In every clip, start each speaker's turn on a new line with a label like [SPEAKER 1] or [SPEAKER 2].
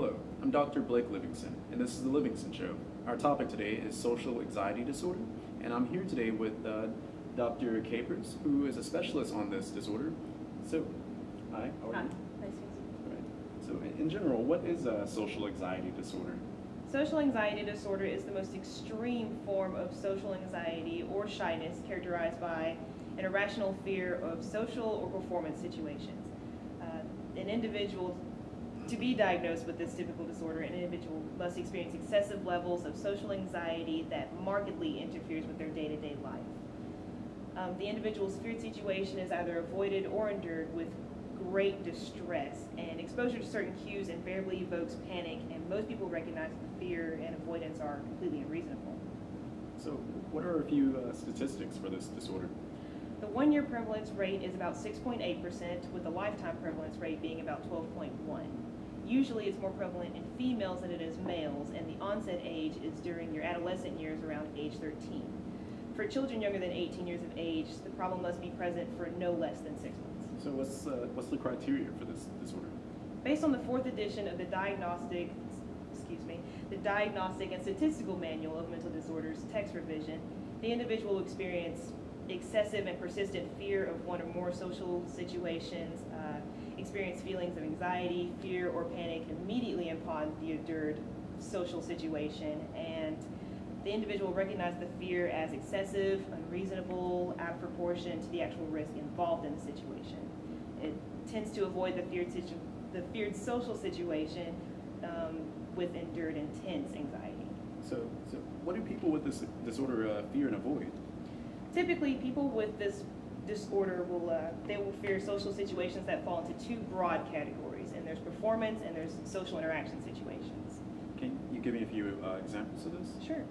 [SPEAKER 1] Hello, I'm Dr. Blake Livingston, and this is The Livingston Show. Our topic today is social anxiety disorder, and I'm here today with Dr. Capers, who is a specialist on this disorder. So, hi, how are
[SPEAKER 2] Hi,
[SPEAKER 1] you?
[SPEAKER 2] nice to meet you.
[SPEAKER 1] Right. So, in general, what is social anxiety disorder?
[SPEAKER 2] Social anxiety disorder is the most extreme form of social anxiety or shyness characterized by an irrational fear of social or performance situations. An individual, to be diagnosed with this typical disorder, an individual must experience excessive levels of social anxiety that markedly interferes with their day-to-day life. The individual's feared situation is either avoided or endured with great distress, and exposure to certain cues invariably evokes panic, and most people recognize that fear and avoidance are completely unreasonable.
[SPEAKER 1] So, what are a few statistics for this disorder?
[SPEAKER 2] The one-year prevalence rate is about 6.8%, with the lifetime prevalence rate being about 12.1%. Usually it's more prevalent in females than it is males, and the onset age is during your adolescent years around age 13. For children younger than 18 years of age, the problem must be present for no less than 6 months.
[SPEAKER 1] So, what's the criteria for this disorder?
[SPEAKER 2] Based on the 4th edition of the Diagnostic and Statistical Manual of Mental Disorders text revision, the individual will experience excessive and persistent fear of one or more social situations, experience feelings of anxiety, fear, or panic immediately upon the endured social situation, and the individual recognizes the fear as excessive, unreasonable, out of proportion to the actual risk involved in the situation. It tends to avoid the feared social situation with endured intense anxiety.
[SPEAKER 1] So what do people with this disorder fear and avoid?
[SPEAKER 2] Typically, people with this disorder will fear social situations that fall into two broad categories, and there's performance and there's social interaction situations.
[SPEAKER 1] Can you give me a few examples of this?
[SPEAKER 2] Sure.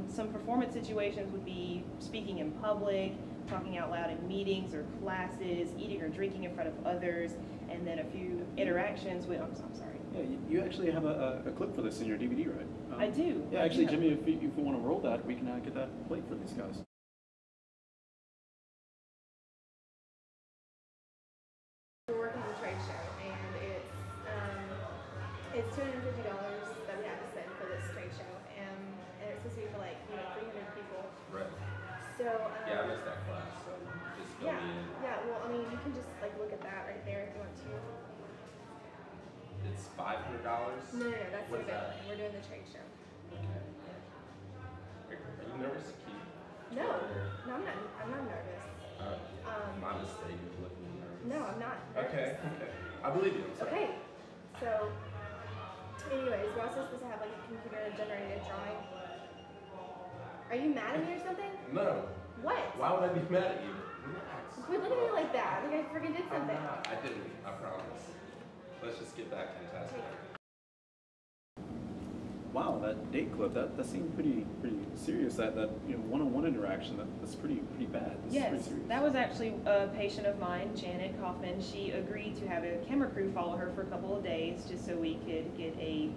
[SPEAKER 2] Some performance situations would be speaking in public, talking out loud in meetings or classes, eating or drinking in front of others, and then a few interactions with, I'm sorry.
[SPEAKER 1] Yeah, you actually have a clip for this in your DVD, right?
[SPEAKER 2] I do.
[SPEAKER 1] Yeah, actually, Jimmy, if you want to roll that, we can get that played for these guys.
[SPEAKER 3] We're working on a trade show, and it's $250 that we have to spend for this trade show, and it's supposed to be for 300 people.
[SPEAKER 4] Right.
[SPEAKER 3] So
[SPEAKER 4] Yeah, I missed that class, so just fill me in.
[SPEAKER 3] yeah. Well, I mean, you can just look at that right there if you want to.
[SPEAKER 4] It's $500.
[SPEAKER 3] No, that's
[SPEAKER 4] What
[SPEAKER 3] the
[SPEAKER 4] is that?
[SPEAKER 3] event. We're doing the trade show.
[SPEAKER 4] Okay. Are you nervous, Keith?
[SPEAKER 3] No, I'm not. I'm not nervous.
[SPEAKER 4] My mistake is looking nervous.
[SPEAKER 3] No, I'm not. Nervous.
[SPEAKER 4] Okay. I believe you.
[SPEAKER 3] Okay. So, anyways, we're also supposed to have a computer-generated drawing. Are you mad at me or something?
[SPEAKER 4] No.
[SPEAKER 3] What?
[SPEAKER 4] Why would I be mad at you? Relax.
[SPEAKER 3] Quit looking at me like that. Like I freaking did
[SPEAKER 4] I'm
[SPEAKER 3] something.
[SPEAKER 4] not. I didn't. I promise. Let's just get back to the task.
[SPEAKER 1] Wow, that date clip, that seemed pretty serious. That one-on-one interaction, that's pretty bad. This is
[SPEAKER 2] Yes,
[SPEAKER 1] pretty serious.
[SPEAKER 2] that was actually a patient of mine, Janet Kaufman. She agreed to have a camera crew follow her for a couple of days just so we could get a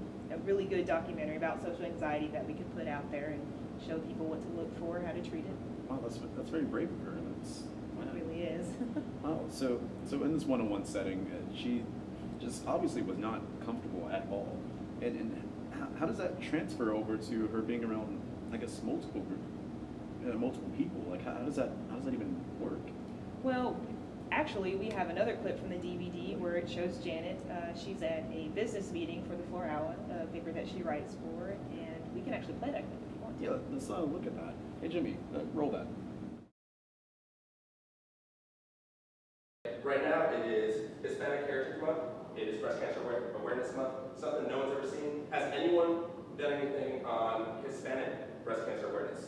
[SPEAKER 2] really good documentary about social anxiety that we could put out there and show people what to look for, how to treat it.
[SPEAKER 1] Wow, that's very brave of her.
[SPEAKER 2] It really is.
[SPEAKER 1] Wow. So in this one-on-one setting, she just obviously was not comfortable at all. And how does that transfer over to her being around, I guess, multiple people? Like how does that even work?
[SPEAKER 2] Well, actually, we have another clip from the DVD where it shows Janet. She's at a business meeting for the Florala, a paper that she writes for, and we can actually play that clip if you want to.
[SPEAKER 1] Yeah, let's look at that. Hey, Jimmy, roll that.
[SPEAKER 4] Right now, it is Hispanic Heritage Month. It is Breast Cancer Awareness Month. Something no one's ever seen. Has anyone done anything on Hispanic breast cancer awareness?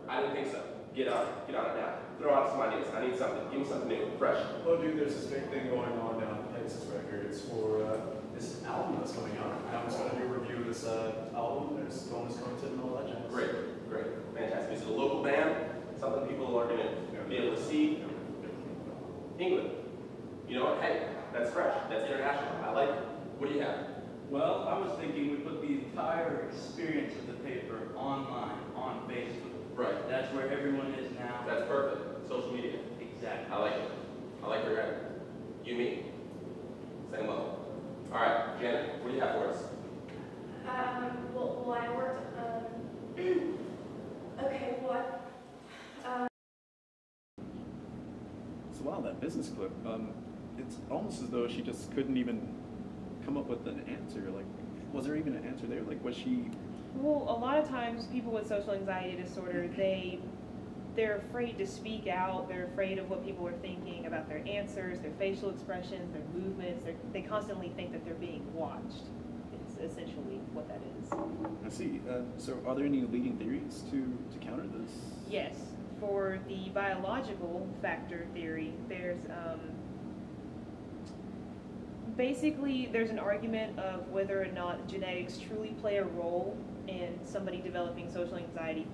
[SPEAKER 4] I didn't think so. Get on it now. Throw out some ideas. I need something. Give me something new, fresh.
[SPEAKER 5] Oh, dude, there's this big thing going on down at Pegasus Records for this album that's coming out. I'm just going to do a review of this album. There's bonus content and all that jazz.
[SPEAKER 4] Great. Fantastic. Is it a local band? Something people are going to be able to see? England. You know what? Hey, that's fresh. That's international. I like it. What do you have?
[SPEAKER 6] Well, I was thinking we put the entire experience of the paper online, on Facebook.
[SPEAKER 4] Right.
[SPEAKER 6] That's where everyone is now.
[SPEAKER 4] That's perfect. Social media.
[SPEAKER 6] Exactly.
[SPEAKER 4] I like it. I like your head. You, me. Same level. All right, Janet, what do you have for us?
[SPEAKER 1] wow, that business clip. It's almost as though she just couldn't even come up with an answer. Like, was there even an answer there? Like, was she?
[SPEAKER 2] Well, a lot of times people with social anxiety disorder, they're afraid to speak out. They're afraid of what people are thinking about their answers, their facial expressions, their movements. They constantly think that they're being watched. It's essentially what that is.
[SPEAKER 1] I see. So, are there any leading theories to counter this?
[SPEAKER 2] Yes. For the biological factor theory, basically there's an argument of whether or not genetics truly play a role in somebody developing social anxiety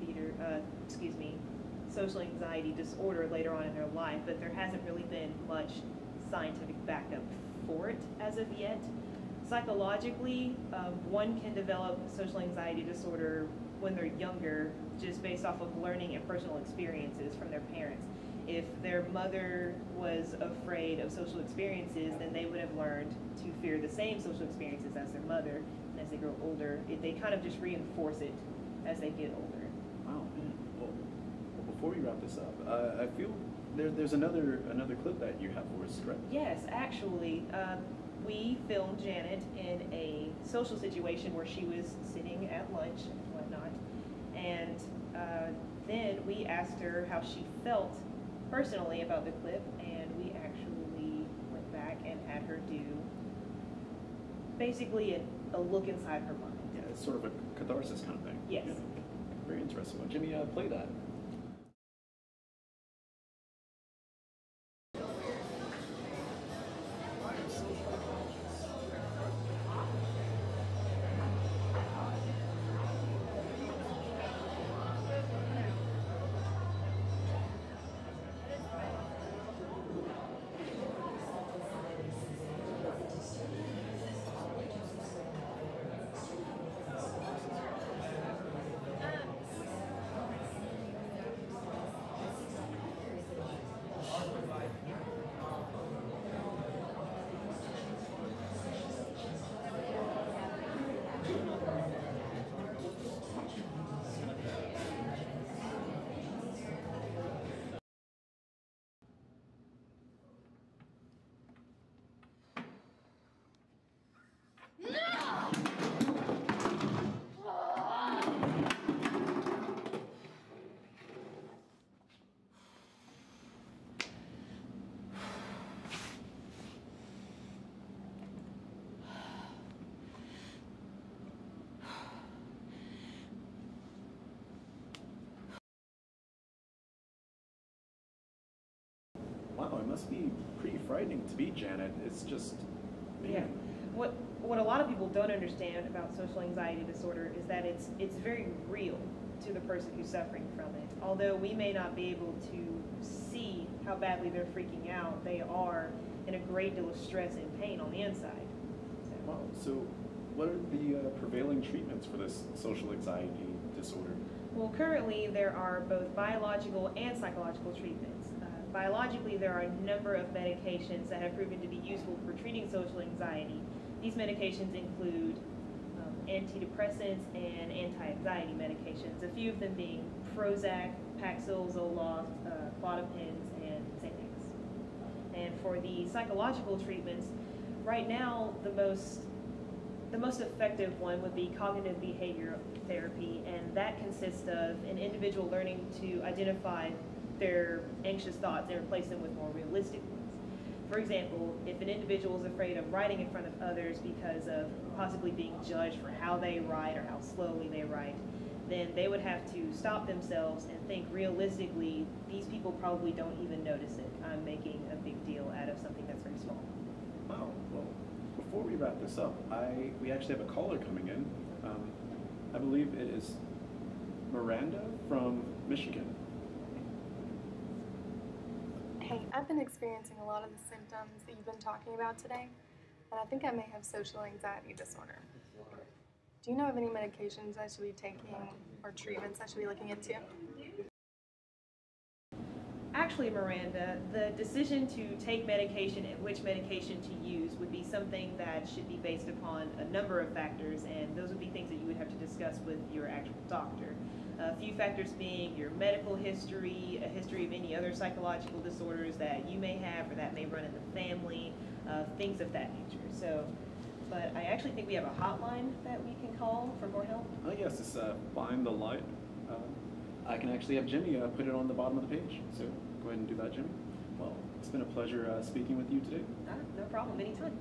[SPEAKER 2] social anxiety disorder later on in their life, but there hasn't really been much scientific backup for it as of yet. Psychologically, one can develop social anxiety disorder when they're younger, just based off of learning and personal experiences from their parents. If their mother was afraid of social experiences, then they would have learned to fear the same social experiences as their mother. And as they grow older, they kind of just reinforce it as they get older.
[SPEAKER 1] Wow, man. Well, before we wrap this up, I feel there's another clip that you have for us, correct?
[SPEAKER 2] Yes, actually, we filmed Janet in a social situation where she was sitting at lunch and whatnot, and then we asked her how she felt personally about the clip, and we actually went back and had her do basically a look inside her mind.
[SPEAKER 1] Yeah, it's sort of a catharsis kind of thing.
[SPEAKER 2] Yes.
[SPEAKER 1] Yeah. Very interesting. Well, Jimmy, play that. Wow, it must be pretty frightening to be Janet. It's just, man.
[SPEAKER 2] Yeah. What a lot of people don't understand about social anxiety disorder is that it's very real to the person who's suffering from it. Although we may not be able to see how badly they're freaking out, they are in a great deal of stress and pain on the inside. So.
[SPEAKER 1] Wow. So, what are the prevailing treatments for this social anxiety disorder?
[SPEAKER 2] Well, currently there are both biological and psychological treatments. Biologically, there are a number of medications that have proven to be useful for treating social anxiety. These medications include antidepressants and anti-anxiety medications, a few of them being Prozac, Paxil, Zoloft, Klonopin, and Xanax. And for the psychological treatments, right now the most effective one would be cognitive behavioral therapy, and that consists of an individual learning to identify their anxious thoughts and replace them with more realistic ones. For example, if an individual is afraid of writing in front of others because of possibly being judged for how they write or how slowly they write, then they would have to stop themselves and think realistically, these people probably don't even notice it. I'm making a big deal out of something that's very small.
[SPEAKER 1] Wow. Well, before we wrap this up, we actually have a caller coming in. I believe it is Miranda from Michigan.
[SPEAKER 7] Hey, I've been experiencing a lot of the symptoms that you've been talking about today, and I think I may have social anxiety disorder. Do you know of any medications I should be taking or treatments I should be looking into?
[SPEAKER 2] Actually, Miranda, the decision to take medication and which medication to use would be something that should be based upon a number of factors, and those would be things that you would have to discuss with your actual doctor. A few factors being your medical history, a history of any other psychological disorders that you may have or that may run in the family, things of that nature. So, but I actually think we have a hotline that we can call for more help.
[SPEAKER 1] Oh yes, it's Find the Light. I can actually have Jimmy put it on the bottom of the page. So go ahead and do that, Jimmy. Well, it's been a pleasure speaking with you today.
[SPEAKER 2] No problem, anytime.